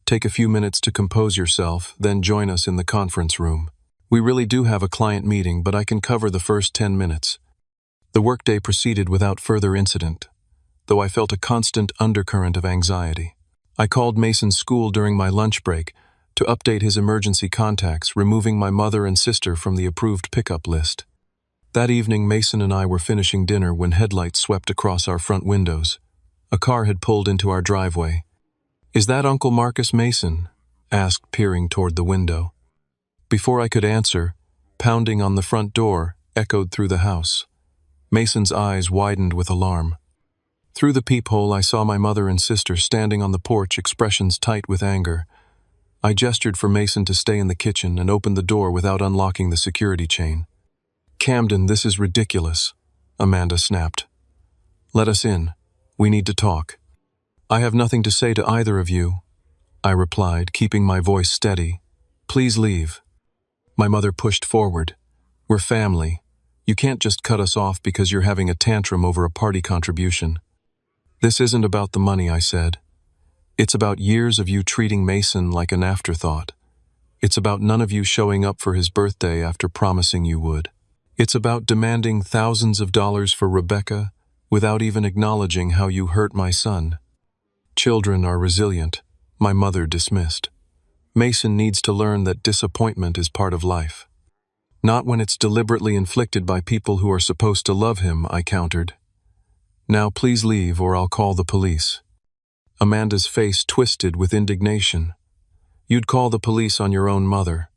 Take a few minutes to compose yourself, then join us in the conference room. We really do have a client meeting, but I can cover the first 10 minutes. The workday proceeded without further incident, though I felt a constant undercurrent of anxiety. I called Mason's school during my lunch break to update his emergency contacts, removing my mother and sister from the approved pickup list. That evening, Mason and I were finishing dinner when headlights swept across our front windows. A car had pulled into our driveway. "Is that Uncle Marcus Mason?" asked, peering toward the window. Before I could answer, pounding on the front door echoed through the house. Mason's eyes widened with alarm. Through the peephole I saw my mother and sister standing on the porch, expressions tight with anger. I gestured for Mason to stay in the kitchen and opened the door without unlocking the security chain. "Camden, this is ridiculous," Amanda snapped. "Let us in. We need to talk." "I have nothing to say to either of you," I replied, keeping my voice steady. "Please leave." My mother pushed forward. "We're family. You can't just cut us off because you're having a tantrum over a party contribution." "This isn't about the money," I said. "It's about years of you treating Mason like an afterthought. It's about none of you showing up for his birthday after promising you would. It's about demanding thousands of dollars for Rebecca without even acknowledging how you hurt my son." "Children are resilient," my mother dismissed. "Mason needs to learn that disappointment is part of life. Not when it's deliberately inflicted by people who are supposed to love him," I countered. "Now please leave or I'll call the police." Amanda's face twisted with indignation. "You'd call the police on your own mother.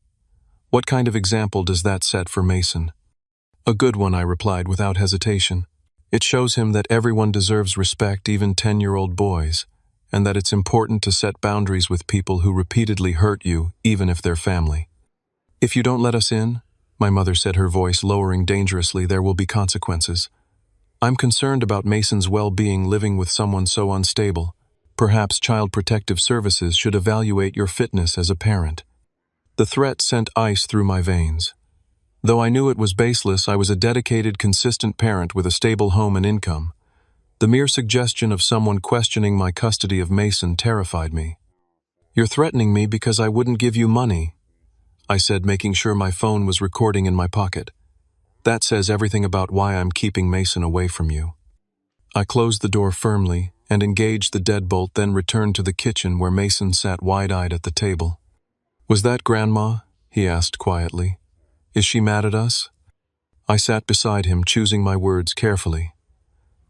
What kind of example does that set for Mason?" "A good one," I replied without hesitation. "It shows him that everyone deserves respect, even 10-year-old boys, and that it's important to set boundaries with people who repeatedly hurt you, even if they're family." "If you don't let us in," my mother said, her voice lowering dangerously, "there will be consequences. I'm concerned about Mason's well-being living with someone so unstable. Perhaps Child Protective Services should evaluate your fitness as a parent." The threat sent ice through my veins. Though I knew it was baseless, I was a dedicated, consistent parent with a stable home and income. The mere suggestion of someone questioning my custody of Mason terrified me. "You're threatening me because I wouldn't give you money," I said, making sure my phone was recording in my pocket. "That says everything about why I'm keeping Mason away from you." I closed the door firmly and engaged the deadbolt, then returned to the kitchen where Mason sat wide-eyed at the table. "Was that Grandma?" he asked quietly. "Is she mad at us?" I sat beside him, choosing my words carefully.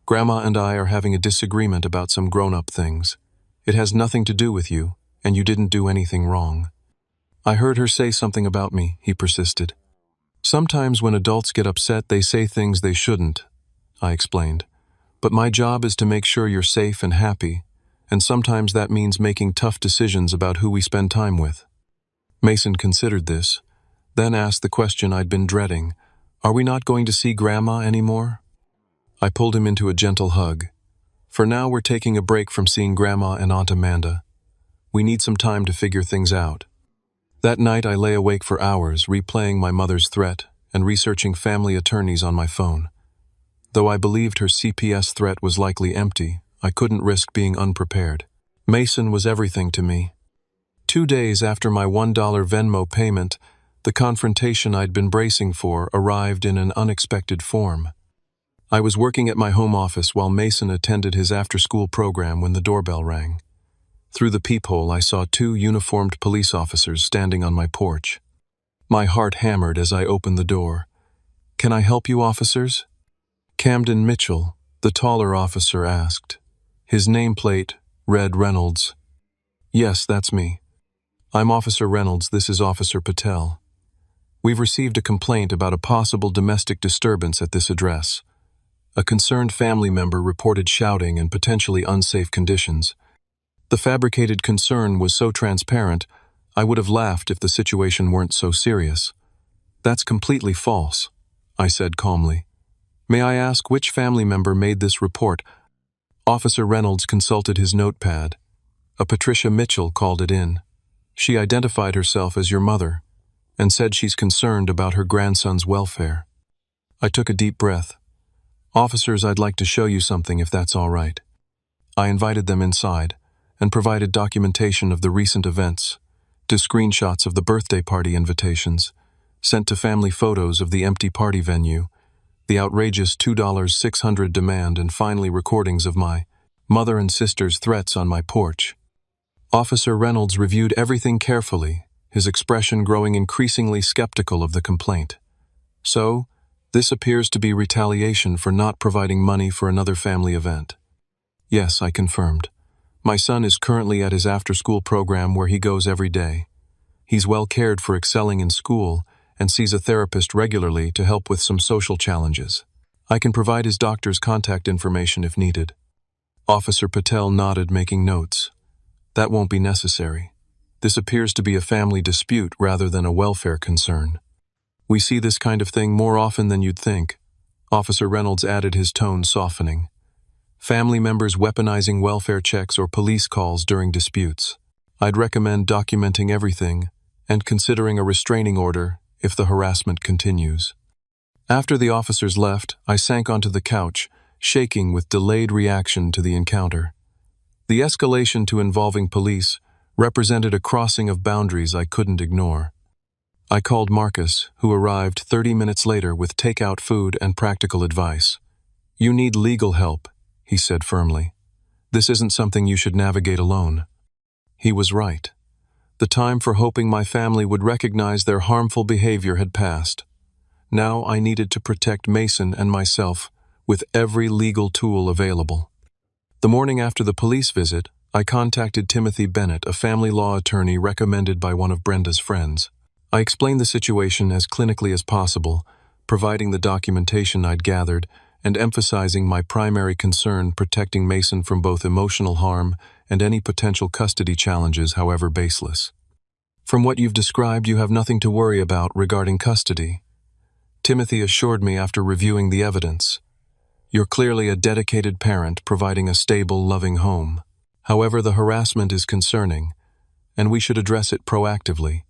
"Grandma and I are having a disagreement about some grown-up things. It has nothing to do with you, and you didn't do anything wrong." "I heard her say something about me," he persisted. "Sometimes when adults get upset, they say things they shouldn't," I explained. "But my job is to make sure you're safe and happy, and sometimes that means making tough decisions about who we spend time with." Mason considered this, then asked the question I'd been dreading. "Are we not going to see Grandma anymore?" I pulled him into a gentle hug. "For now, we're taking a break from seeing Grandma and Aunt Amanda. We need some time to figure things out." That night I lay awake for hours, replaying my mother's threat and researching family attorneys on my phone. Though I believed her CPS threat was likely empty, I couldn't risk being unprepared. Mason was everything to me. 2 days after my $1 Venmo payment, the confrontation I'd been bracing for arrived in an unexpected form. I was working at my home office while Mason attended his after-school program when the doorbell rang. Through the peephole, I saw 2 uniformed police officers standing on my porch. My heart hammered as I opened the door. "Can I help you, officers?" Camden Mitchell, the taller officer, asked. His nameplate read Reynolds. "Yes, that's me. I'm Officer Reynolds. This is Officer Patel. We've received a complaint about a possible domestic disturbance at this address. A concerned family member reported shouting and potentially unsafe conditions. The fabricated concern was so transparent, I would have laughed if the situation weren't so serious." "That's completely false," I said calmly. "May I ask which family member made this report?" Officer Reynolds consulted his notepad. "A Patricia Mitchell called it in. She identified herself as your mother and said she's concerned about her grandson's welfare." I took a deep breath. "Officers, I'd like to show you something if that's all right." I invited them inside and provided documentation of the recent events, to screenshots of the birthday party invitations, sent to family photos of the empty party venue, the outrageous $2,600 demand, and finally recordings of my mother and sister's threats on my porch. Officer Reynolds reviewed everything carefully, his expression growing increasingly skeptical of the complaint. "So, this appears to be retaliation for not providing money for another family event." "Yes," I confirmed. My son is currently at his after-school program where he goes every day. He's well cared for, excelling in school, and sees a therapist regularly to help with some social challenges. I can provide his doctor's contact information if needed." Officer Patel nodded, making notes. "That won't be necessary. This appears to be a family dispute rather than a welfare concern. We see this kind of thing more often than you'd think," Officer Reynolds added, his tone softening. "Family members weaponizing welfare checks or police calls during disputes. I'd recommend documenting everything and considering a restraining order if the harassment continues." After the officers left, I sank onto the couch, shaking with delayed reaction to the encounter. The escalation to involving police represented a crossing of boundaries I couldn't ignore. I called Marcus, who arrived 30 minutes later with takeout food and practical advice. "You need legal help," he said firmly. "This isn't something you should navigate alone." He was right. The time for hoping my family would recognize their harmful behavior had passed. Now I needed to protect Mason and myself with every legal tool available. The morning after the police visit, I contacted Timothy Bennett, a family law attorney recommended by one of Brenda's friends. I explained the situation as clinically as possible, providing the documentation I'd gathered and emphasizing my primary concern: protecting Mason from both emotional harm and any potential custody challenges, however baseless. "From what you've described, you have nothing to worry about regarding custody," Timothy assured me after reviewing the evidence. "You're clearly a dedicated parent providing a stable, loving home. However, the harassment is concerning, and we should address it proactively."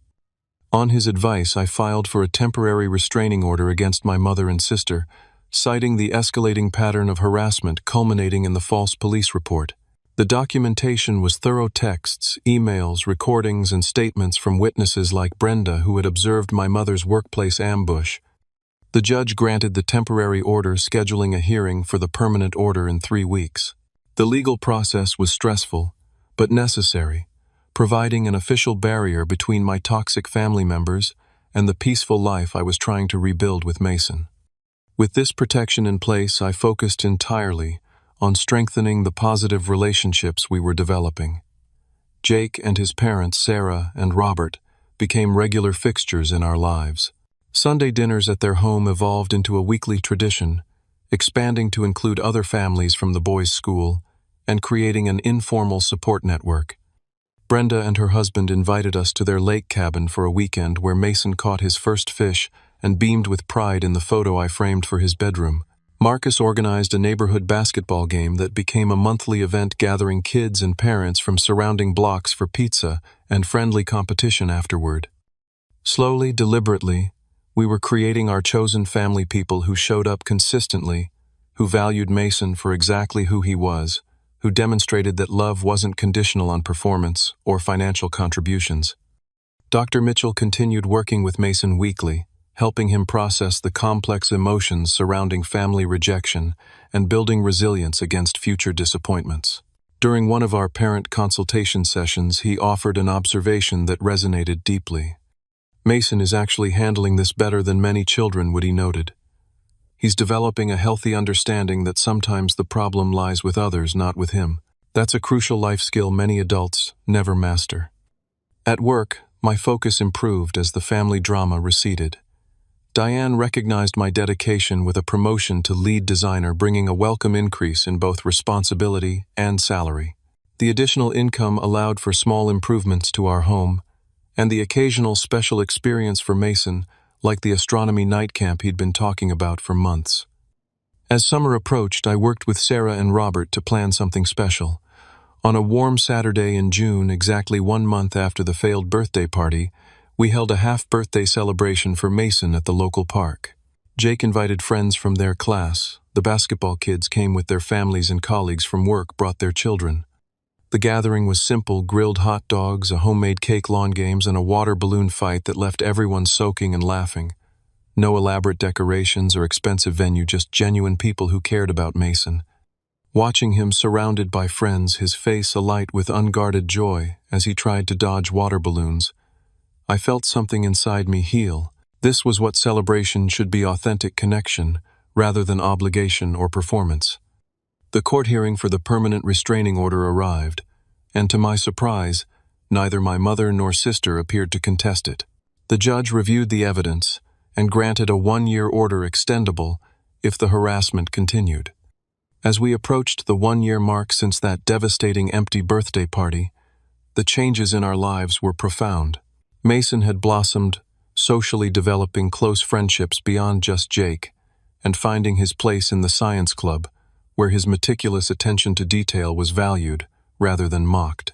On his advice, I filed for a temporary restraining order against my mother and sister, citing the escalating pattern of harassment culminating in the false police report. The documentation was thorough: texts, emails, recordings, and statements from witnesses like Brenda, who had observed my mother's workplace ambush. The judge granted the temporary order, scheduling a hearing for the permanent order in 3 weeks. The legal process was stressful, but necessary, providing an official barrier between my toxic family members and the peaceful life I was trying to rebuild with Mason. With this protection in place, I focused entirely on strengthening the positive relationships we were developing. Jake and his parents, Sarah and Robert, became regular fixtures in our lives. Sunday dinners at their home evolved into a weekly tradition, expanding to include other families from the boys' school and creating an informal support network. Brenda and her husband invited us to their lake cabin for a weekend where Mason caught his first fish and beamed with pride in the photo I framed for his bedroom. Marcus organized a neighborhood basketball game that became a monthly event, gathering kids and parents from surrounding blocks for pizza and friendly competition afterward. Slowly, deliberately, we were creating our chosen family, people who showed up consistently, who valued Mason for exactly who he was, who demonstrated that love wasn't conditional on performance or financial contributions. Dr. Mitchell continued working with Mason weekly, helping him process the complex emotions surrounding family rejection and building resilience against future disappointments. During one of our parent consultation sessions, he offered an observation that resonated deeply. "Mason is actually handling this better than many children would," he noted. "He's developing a healthy understanding that sometimes the problem lies with others, not with him. That's a crucial life skill many adults never master." At work, my focus improved as the family drama receded. Diane recognized my dedication with a promotion to lead designer, bringing a welcome increase in both responsibility and salary. The additional income allowed for small improvements to our home, and the occasional special experience for Mason, like the astronomy night camp he'd been talking about for months. As summer approached, I worked with Sarah and Robert to plan something special. On a warm Saturday in June, exactly 1 month after the failed birthday party, we held a half-birthday celebration for Mason at the local park. Jake invited friends from their class. The basketball kids came with their families, and colleagues from work brought their children. The gathering was simple: grilled hot dogs, a homemade cake, lawn games, and a water balloon fight that left everyone soaking and laughing. No elaborate decorations or expensive venue, just genuine people who cared about Mason. Watching him surrounded by friends, his face alight with unguarded joy as he tried to dodge water balloons, I felt something inside me heal. This was what celebration should be: authentic connection, rather than obligation or performance. The court hearing for the permanent restraining order arrived. and to my surprise, neither my mother nor sister appeared to contest it. The judge reviewed the evidence and granted a 1-year order extendable if the harassment continued. As we approached the 1-year mark since that devastating empty birthday party, the changes in our lives were profound. Mason had blossomed, socially developing close friendships beyond just Jake, and finding his place in the science club, where his meticulous attention to detail was valued rather than mocked.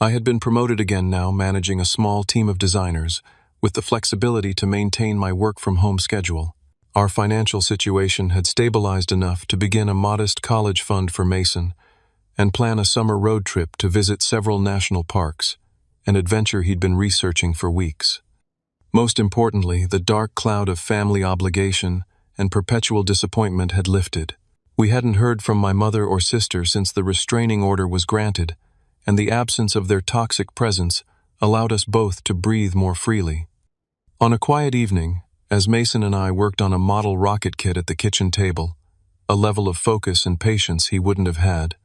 I had been promoted again now, managing a small team of designers, with the flexibility to maintain my work-from-home schedule. Our financial situation had stabilized enough to begin a modest college fund for Mason and plan a summer road trip to visit several national parks, an adventure he'd been researching for weeks. Most importantly, the dark cloud of family obligation and perpetual disappointment had lifted. We hadn't heard from my mother or sister since the restraining order was granted, and the absence of their toxic presence allowed us both to breathe more freely. On a quiet evening, as Mason and I worked on a model rocket kit at the kitchen table, a level of focus and patience he wouldn't have had,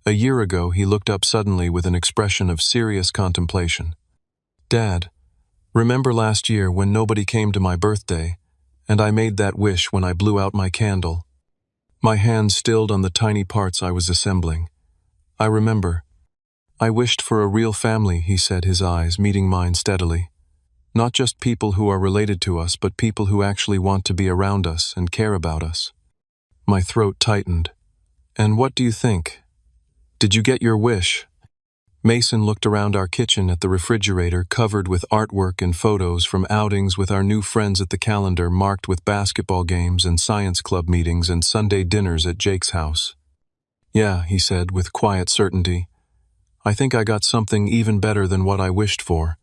a year ago he looked up suddenly with an expression of serious contemplation. "Dad, remember last year when nobody came to my birthday, and I made that wish when I blew out my candle?" My hands stilled on the tiny parts I was assembling. "I remember. I wished for a real family," he said, his eyes meeting mine steadily. "Not just people who are related to us, but people who actually want to be around us and care about us." My throat tightened. "And what do you think? Did you get your wish?" Mason looked around our kitchen at the refrigerator covered with artwork and photos from outings with our new friends at the calendar marked with basketball games and science club meetings and Sunday dinners at Jake's house. "Yeah," he said with quiet certainty. "I think I got something even better than what I wished for.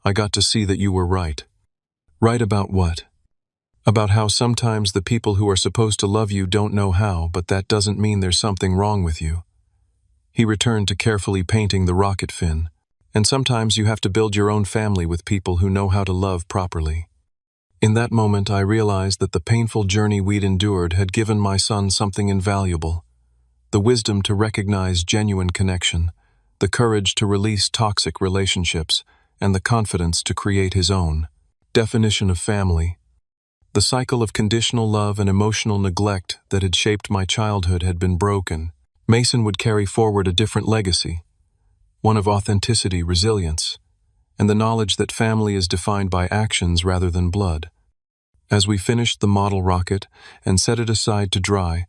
I got to see that you were right." "Right about what?" "About how sometimes the people who are supposed to love you don't know how, but that doesn't mean there's something wrong with you." He returned to carefully painting the rocket fin. "And sometimes you have to build your own family with people who know how to love properly." In that moment, I realized that the painful journey we'd endured had given my son something invaluable: the wisdom to recognize genuine connection, the courage to release toxic relationships, and the confidence to create his own definition of family. The cycle of conditional love and emotional neglect that had shaped my childhood had been broken. Mason would carry forward a different legacy, one of authenticity, resilience, and the knowledge that family is defined by actions rather than blood. As we finished the model rocket and set it aside to dry,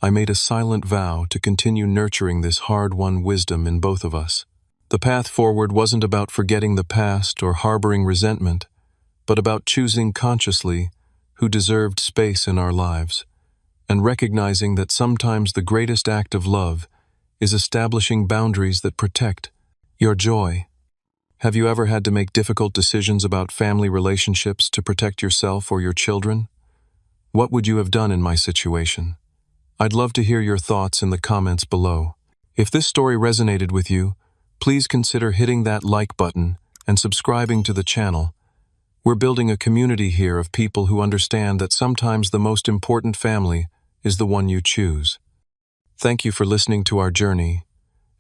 I made a silent vow to continue nurturing this hard-won wisdom in both of us. The path forward wasn't about forgetting the past or harboring resentment, but about choosing consciously who deserved space in our lives, and recognizing that sometimes the greatest act of love is establishing boundaries that protect your joy. Have you ever had to make difficult decisions about family relationships to protect yourself or your children? What would you have done in my situation? I'd love to hear your thoughts in the comments below. If this story resonated with you, please consider hitting that like button and subscribing to the channel. We're building a community here of people who understand that sometimes the most important family is the one you choose. Thank you for listening to our journey,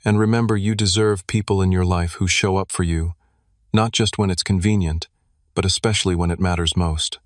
and remember, you deserve people in your life who show up for you, not just when it's convenient, but especially when it matters most.